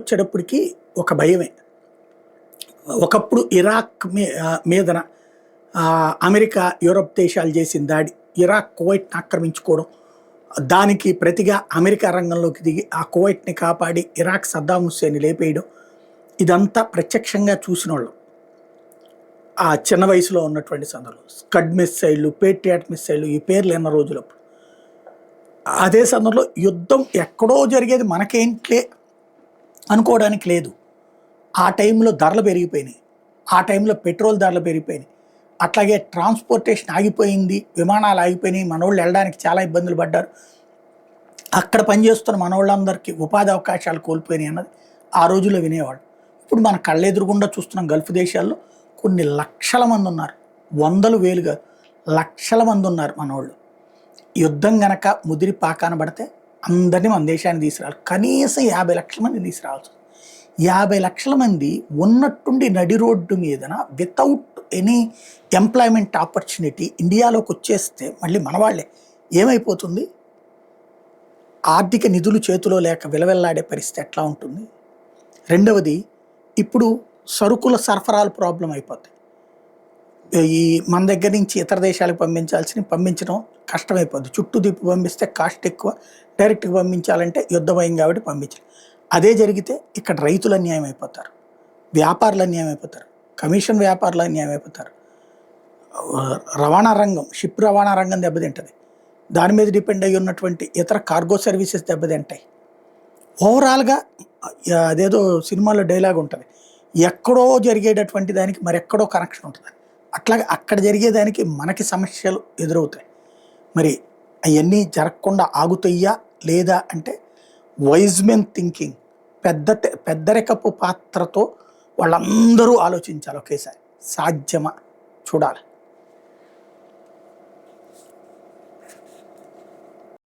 వచ్చేటప్పటికి ఒక భయమే. ఒకప్పుడు ఇరాక్ మీదన అమెరికా, యూరప్ దేశాలు చేసిన దాడి, ఇరాక్ కువైట్‌ని ఆక్రమించుకోవడం, దానికి ప్రతిగా అమెరికా రంగంలోకి దిగి ఆ కువైట్‌ని కాపాడి ఇరాక్ సద్దాం హుస్సేన్‌ని లేపేయడం, ఇదంతా ప్రత్యక్షంగా చూసినోళ్ళం. ఆ చిన్న వయసులో ఉన్నటువంటి సందర్భంలో స్కడ్ మిస్సైళ్ళు, పేట్రియాట్ మిస్సైళ్ళు ఈ పేర్లు ఎన్న రోజులప్పుడు. అదే సందర్భంలో యుద్ధం ఎక్కడో జరిగేది మనకేంట్లే అనుకోవడానికి లేదు. ఆ టైంలో ధరలు పెరిగిపోయినాయి. ఆ టైంలో పెట్రోల్ ధరలు పెరిగిపోయినాయి. అట్లాగే ట్రాన్స్‌పోర్టేషన్ ఆగిపోయింది. విమానాలు ఆగిపోయినాయి. మనోళ్ళు వెళ్ళడానికి చాలా ఇబ్బందులు పడ్డారు. అక్కడ పనిచేస్తున్న మనోళ్ళందరికీ ఉపాధి అవకాశాలు కోల్పోయినాయి అన్నది ఆ రోజుల్లో వినేవాళ్ళు. ఇప్పుడు మన కళ్ళెదురుగుండా చూస్తున్నాం గల్ఫ్ దేశాల్లో కొన్ని లక్షల మంది ఉన్నారు. వందలు, వేలు కాదు. లక్షల మంది ఉన్నారు మనోళ్ళు. యుద్ధం గనక ముదిరి పాకాన పడితే అందరినీ మన దేశానికి తీసుకురావాలి. కనీసం 50 లక్షల మందిని తీసుకురావాల్సి 50 లక్షల మంది ఉన్నట్టుండి నడి రోడ్డు మీదన వితౌట్ ఎనీ ఎంప్లాయ్మెంట్ ఆపర్చునిటీ ఇండియాలోకి వచ్చేస్తే మళ్ళీ మనవాళ్లే ఏమైపోతుంది? ఆర్థిక నిధులు చేతిలో లేక విలవెల్లాడే పరిస్థితి ఎట్లా ఉంటుంది? రెండవది, ఇప్పుడు సరుకుల సరఫరాలు ప్రాబ్లం అయిపోతాయి. ఈ మన దగ్గర నుంచి ఇతర దేశాలకు పంపించడం కష్టమైపోద్ది. చుట్టూ తిప్పి పంపిస్తే కాస్ట్ ఎక్కువ, డైరెక్ట్గా పంపించాలంటే యుద్ధభయం కాబట్టి పంపించాలి. అదే జరిగితే ఇక్కడ రైతులు అన్యాయం అయిపోతారు, వ్యాపారులు అన్యాయం అయిపోతారు, కమిషన్ వ్యాపారులు అన్యాయం అయిపోతారు, రవాణా రంగం, షిప్ రవాణా రంగం దెబ్బతింటుంది, దాని మీద డిపెండ్ అయ్యి ఉన్నటువంటి ఇతర కార్గో సర్వీసెస్ దెబ్బతింటాయి. ఓవరాల్గా అదేదో సినిమాలో డైలాగ్ ఉంటుంది, ఎక్కడో జరిగేటటువంటి దానికి మరెక్కడో కనెక్షన్ ఉంటుంది. అట్లాగే అక్కడ జరిగేదానికి మనకి సమస్యలు ఎదురవుతాయి. మరి అవన్నీ జరగకుండా ఆగుతాయా లేదా అంటే వైజ్మెన్ థింకింగ్, పెద్దరికపు పాత్రతో వాళ్ళందరూ ఆలోచించాలి ఒకేసారి. సాధ్యమా చూడాలి.